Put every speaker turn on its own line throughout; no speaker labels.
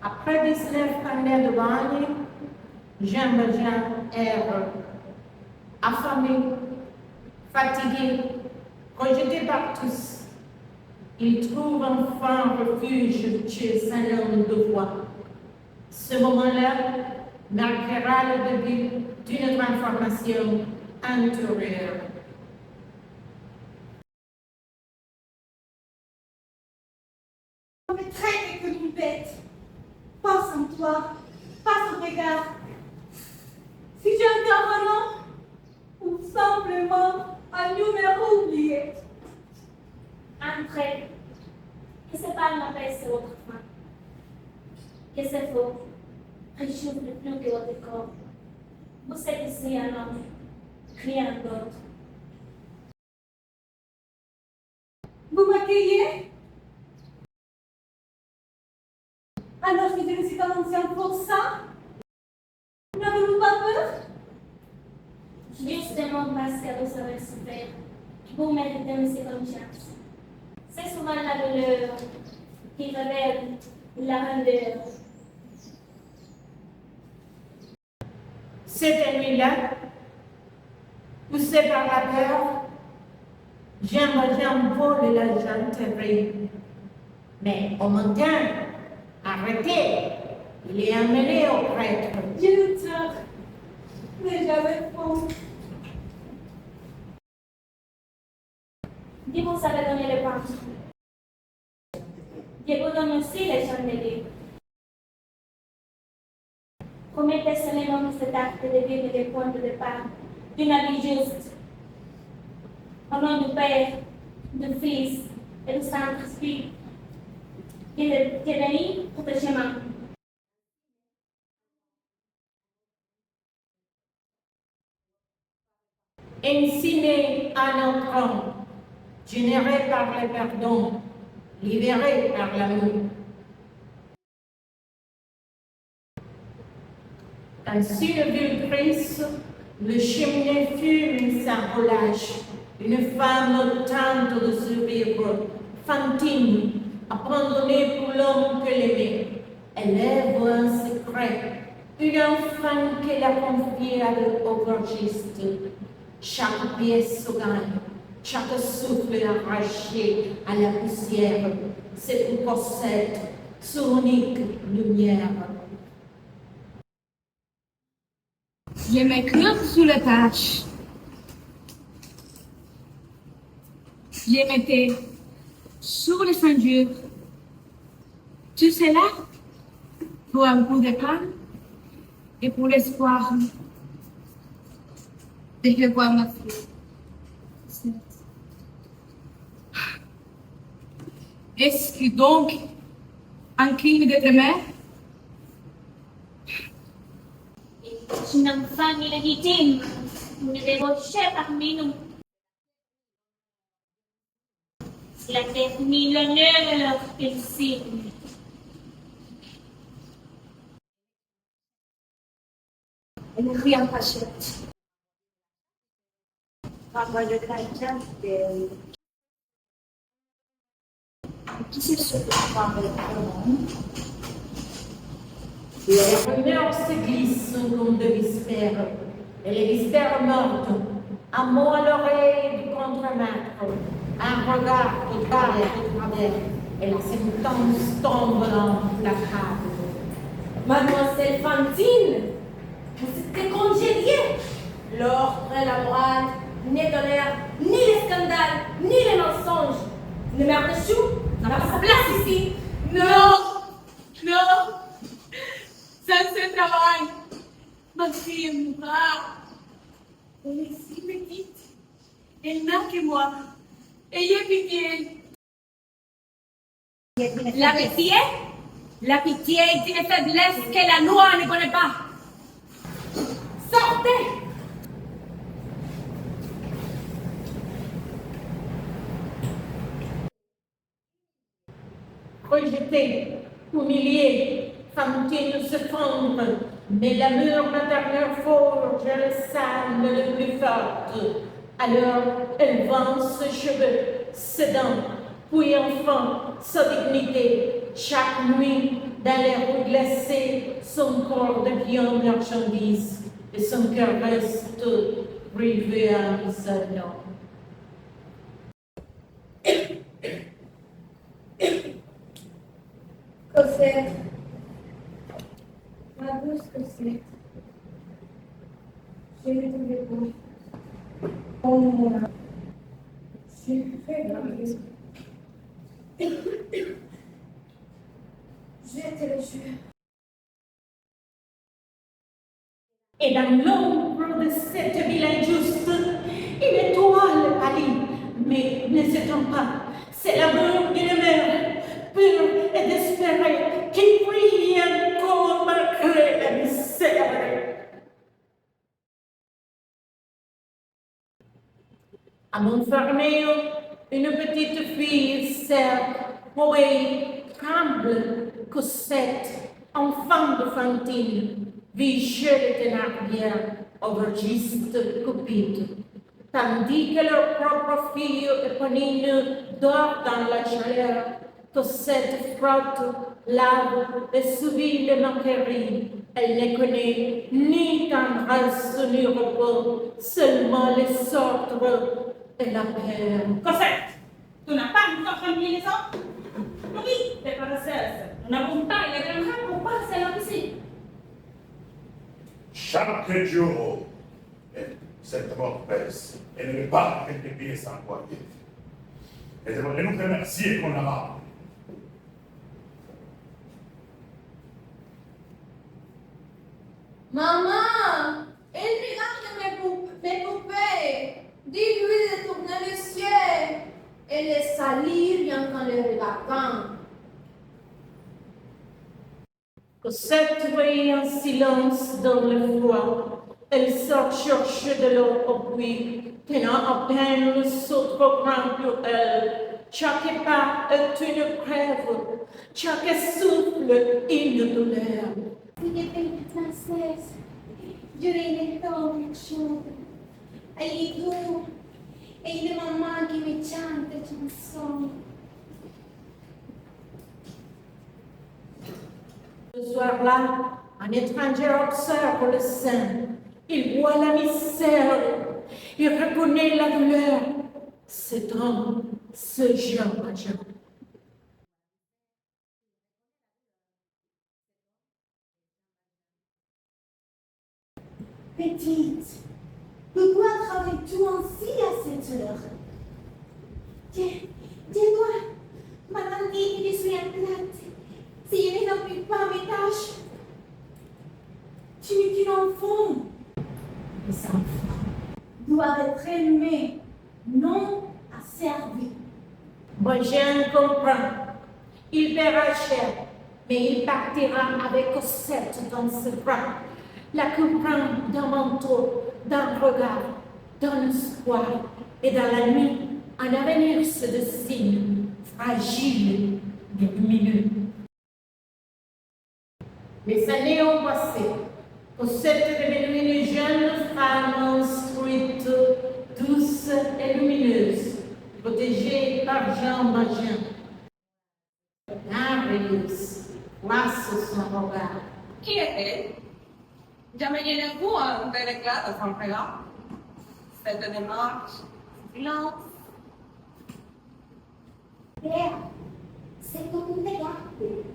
Après 19 années de bagne, Jean Valjean erre, affamé, fatigué, rejeté par tous. Il trouve enfin refuge chez un homme de foi. Ce moment-là marquera le début d'une transformation intérieure.
On me traite comme une bête. Pas sans toi, pas sans regard. Si j'ai un permanent ou simplement un numéro oublié.
Un trait. Que c'est pas ma paix, c'est votre fin. Que c'est faux. Un jour de plus que votre corps. Vous séduisez un homme, rien d'autre.
Vous m'accueillez? Alors que je ne suis pas ancien pour ça? N'avez-vous pas peur?
Justement parce que vous avez souffert, vous méritez une seconde chance. C'est souvent la douleur qui révèle la grandeur.
Cette nuit-là, poussé par la peur, Jean Valjean vole la gendarmerie. Mais au matin, arrêté, il est amené au prêtre.
J'ai le tort, mais j'avais faim.
Dieu vous avait donné le pain. Dieu vous donne aussi les chandeliers. Commettez seulement cet acte de vivre des points de départ d'une vie juste. Au nom du Père, du Fils et du Saint-Esprit, qui bénit votre chemin.
Ainsi naît un enfant, généré par le pardon, libéré par l'amour. Ainsi le vieux Christ, le cheminée fume sans relâche. Une femme tente de survivre, Fantine, abandonnée pour l'homme qu'elle aimait. Elle lève un secret, une enfant qu'elle a confiée au gorgiste. Chaque pièce se gagne, chaque souffle arraché à la poussière, c'est une Cosette, son unique lumière.
Je m'écris sous la tâche. Je mettais sur les ceinture. Tout cela pour un coup de pain et pour l'espoir de revoir ma fille. Est-ce que donc un crime d'être mère?
Une enfant illégitime, une débauchée parmi nous. La termine l'honneur qu'il signe.
Elle ne rien pas chouette. Qui c'est ce que tu parles
Les rumeurs se glissent comme de vespères, et les vespères mortes, un mot à l'oreille du contre-maître, un regard de travers, et la sentence tombe implacable.
Mademoiselle Fantine, vous êtes congédiée. L'ordre et la morale ne tolèrent ni les scandales, ni les mensonges. Une mère de chou n'a pas sa place ici.
Non, non, ça se travaille. Ma fille mourra. Elle est si petite. Elle n'a que moi. Ayez pitié.
La pitié? La pitié est une faiblesse que la loi ne connaît pas. Sortez!
Rejetée, humiliée, Fantine se fondre, mais l'amour maternel forge le salme le plus fort. Alors elle vend ses cheveux, ses dents, puis enfin sa dignité. Chaque nuit, dans les rues glacées, son corps devient marchandise et son cœur reste privé à un seul homme.
Cosette, ma douce Cosette, je vais te répondre. Oh mon âme, je fais grave. Je te le jure.
Et dans l'ombre de cette ville injuste, une étoile pâlit, mais ne s'éteint pas. C'est l'amour d'une mère, pure et désespérée, qui brille encore malgré la misère. À Montfermeil, une petite fille sert, poète, tremble, Cosette, enfant de Fantine, vit chez les Thénardier, aubergiste Cupide, tandis que leur propre fille Éponine dort dans la chaleur. Cosette frotte, lave et subit les moqueries. Elle ne connaît ni tendresse ni repos, seulement les ordres et la peur.
Cosette, tu n'as pas encore rempli les ordres? Oui, des princesses. Nous n'avons pas les grands pour passer la piscine.
Chaque jour, cette mortesse, elle ne pas quelques pieds sans quoi. Et j'aimerais nous remercier qu'on a.
Maman, il regarde mes poupées. Dis-lui de tourner le ciel et les salir bien qu'en les regardant.
Cosette veille en silence dans le froid. Elle sort chercher de l'eau au puits, tenant à peine le seau trop grand pour elle. Chaque pas est une crève, chaque souffle une douleur.
C'est des belles princesses. Je les tombe chaude. Elle est doux. Et il est maman qui me chante des chansons.
Ce soir-là, un étranger observe le sein. Il voit la misère. Il reconnaît la douleur. Cet homme se jeune à jeune.
Petite, pourquoi travailles-tu ainsi à cette heure? Dis-moi, madame dit que je suis ingrate. Si je n'occupe pas mes tâches, tu n'es qu'une enfant. Les enfants doivent être aimés, non asservis.
Bonjean comprend. Il paiera cher, mais il partira avec Cosette dans ses bras, la couvrant d'un manteau, d'un regard, d'un espoir, et dans la nuit, un avenir se dessine, fragile mais lumineux. Les années ont passé. Cosette est devenue une jeune femme instruite, douce et lumineuse, protégée par Jean Valjean. Merveilleuse, place son regard.
Qui est-elle? Imaginez-vous un tel éclat à son regard? Cette démarche, silence.
Père, c'est comme une regarde.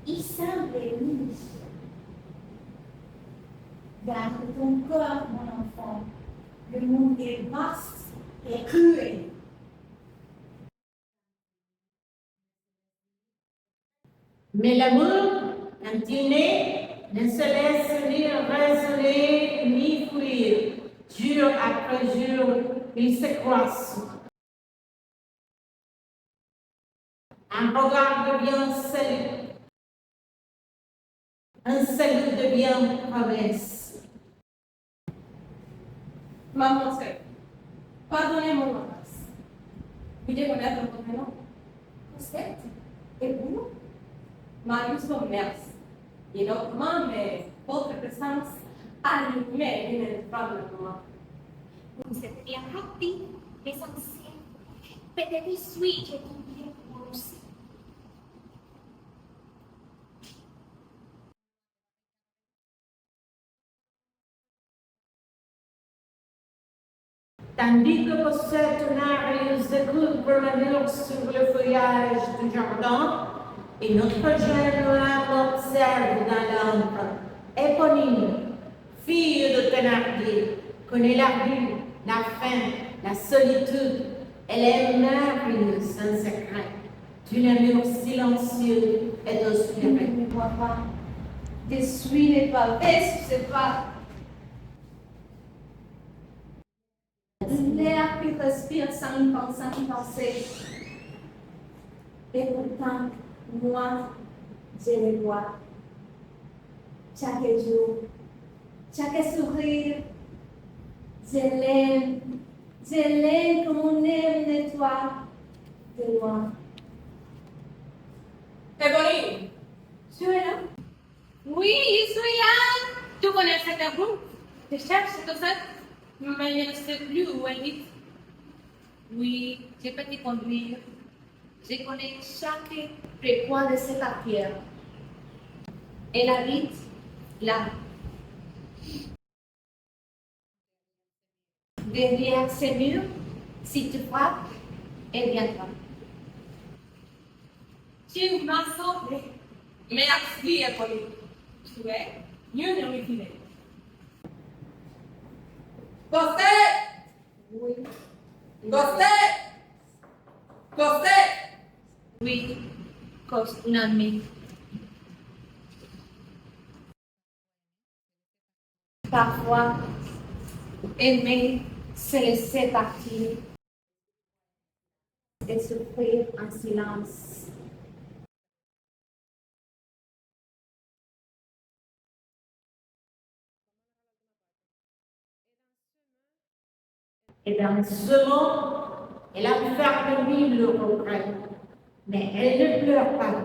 Il semble riche. Garde ton cœur, mon enfant. Le monde est vaste et cruel.
Mais l'amour, quand il naît, ne se laisse ni raisonner ni fuir. Jour après jour, il se croise. Un regard devient salut. Un salut devient promesse.
Mademoiselle, pardonnez mon audace. Veuillez connaître votre nom.
Cosette, et vous?
Marius Commerce. Et notamment, mais votre présence allumait inébranlablement.
Vous êtes bien rapide, l'essentiel. Peut-être suis-je tombé pour aussi.
tandis que Cosette Marius découvre la mûre sur le feuillage du jardin, et notre jeune âme observe dans l'ombre. Éponine, fille de Thénardier, connaît la rue, la faim, la solitude. Elle aime Marius en secret, d'une amour silencieux et
Je
dosiré.
ne vois pas. Dessus les pavés sur ses pas. L'air qui respire sans y penser. Et pourtant, moi, je les vois. Chaque jour, chaque sourire, je l'aime comme on aime l'étoile de loin.
Éponine,
Tu es là?
Oui, je suis là. Tu connais cette route? Je cherche Cosette, mais je ne sais plus où elle est. Oui, je peux te conduire. Je connais chaque recoin de ce quartier. Elle habite là. Derrière ces murs, si tu frappes, elle viendra.
tu m'as sauvé. Merci, Éponine. Tu es mieux de reculer. Cosette!
Oui,
Cosette! Cosette!
oui, cause une amie. Parfois, aimer, se laisser partir et souffrir en silence.
Et dans ce monde, elle a fait de lui le regret. Mais elle ne pleure pas,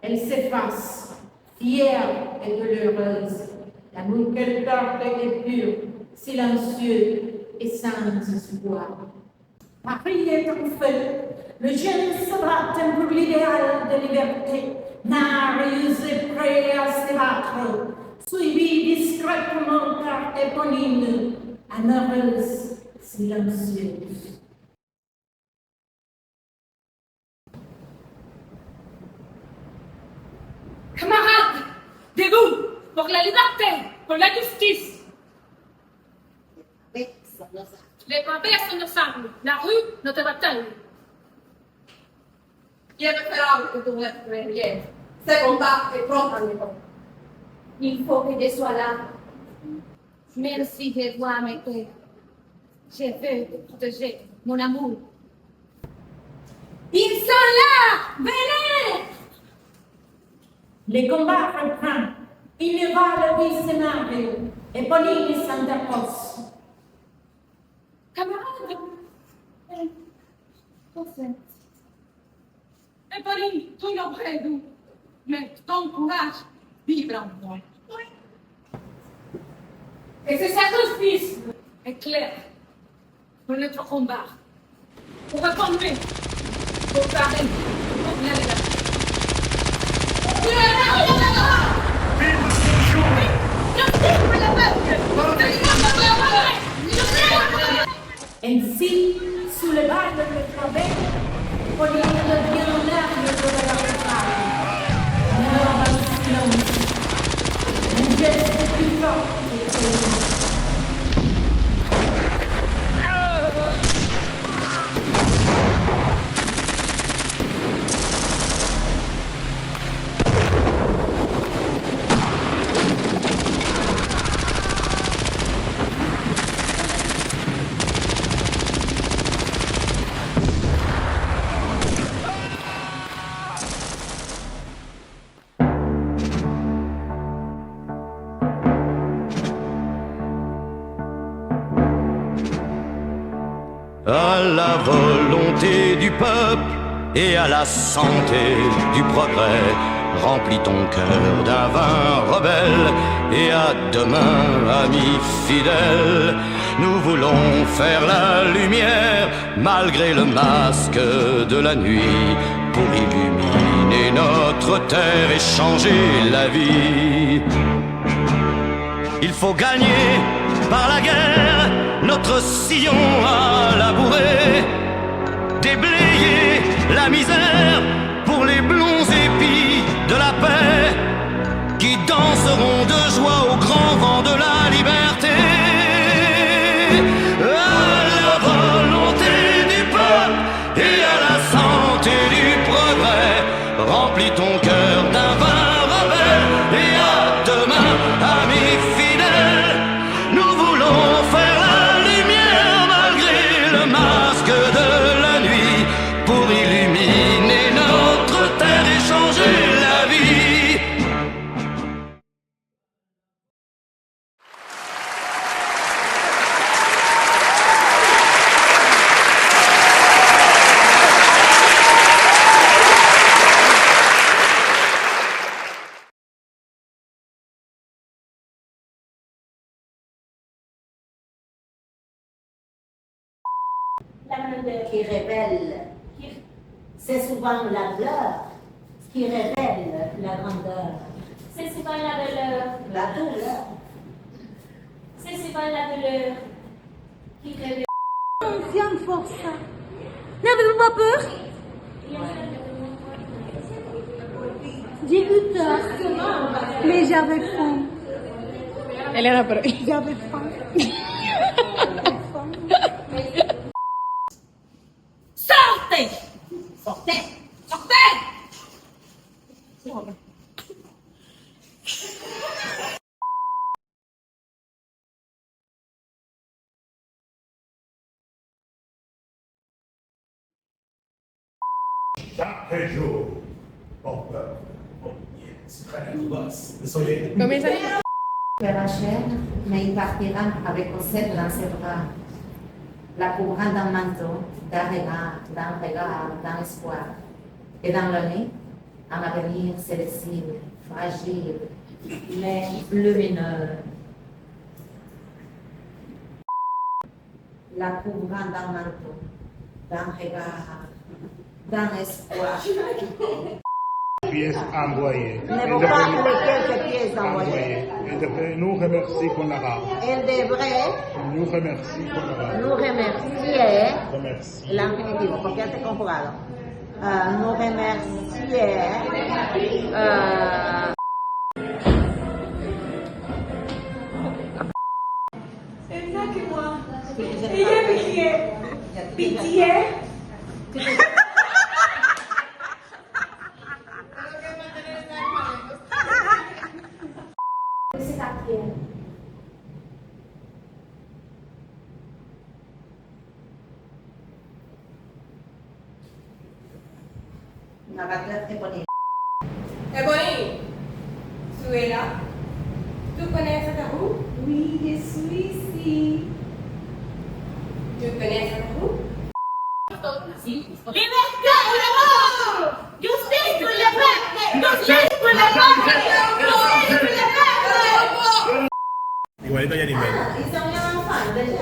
elle s'efface, fière et douloureuse. L'amour qu'elle porte est pur, silencieux et sans espoir. Paris est en feu, le jeune se bat pour l'idéal de liberté. Marius est prêt à se battre, suivi discrètement par Éponine, amoureuse, silencieuse.
Camarades, debout pour la liberté, pour la justice. Les pavés sont nos armes, la rue, notre bataille.
Irréférable que tu es bien. Ce combat est propre à l'époque.
Il faut que je sois là. Merci de voir mes cœurs. Je veux te protéger, mon amour. Ils sont là! Venez!
Les combats reprennent. Il y va le vice-scénario. Éponine s'interpose.
Camarades,
Cosette,
Éponine, tu l'aurais dû, mais ton courage vibre en moi. Et ce sacrifice est clair pour notre combat, pour répondre, pour Paris, pour la liberté.
Ainsi, sous le bas de l'alphabet, Pauline devient l'arme de la bataille. Mort en silence. Un geste plus fort que le
à la volonté du peuple et à la santé du progrès. Remplis ton cœur d'un vin rebelle et à demain, amis fidèles. Nous voulons faire la lumière malgré le masque de la nuit pour illuminer notre terre et changer la vie. Il faut gagner par la guerre nos notre sillon à labourer, déblayer la misère pour les blonds épis de la paix qui danseront de joie au grand vent de la liberté. À la volonté du peuple et à la santé du progrès, remplis ton cœur d'un vin rebelle et à demain, amis fidèles. Nous voulons faire la lumière malgré le masque de la nuit pour illuminer notre terre et changer la vie.
La grandeur.
Qui révèle,
Qui-
c'est souvent la douleur qui révèle la grandeur.
C'est souvent la douleur.
La douleur.
C'est souvent la douleur qui révèle.
Viens forza. N'avez-vous pas peur? J'ai eu peur, mais j'avais faim. J'avais faim.
Sortez! Sortez! Sortez!
Chaque jour, mon peuple, mon frère, boss, le soleil.
De la chaîne, mais il partira avec Cosette dans ses bras, la couvrant d'un manteau, d'un regard, d'un espoir. Et dans le nez, un avenir céleste, fragile, mais lumineux. La couvrant d'un manteau, d'un regard, d'un espoir.
Pièces envoyées.
Ne vaut pas les quelques pièces envoyées.
Envoyées. Elle devrait nous remercier qu'on l'aura.
Elle devrait
Nous remercier qu'on l'aura.
nous remercier.
Remercier.
L'infinitivo, copiate conjugado. Nous remercier.
C'est bien que moi. Ayez pitié. Pitié.
C'est à Pierre.
Narrateur éponyme.
Ebony, tu es là? Tu connais cette roue?
Oui, je suis ici.
Tu connais cette roue?
Liberté pour le monde! Justice pour le peuple! Justice pour le peuple! Justice pour le peuple!
Igualito a Yaribel.
Ils sont bien enfants, depuis.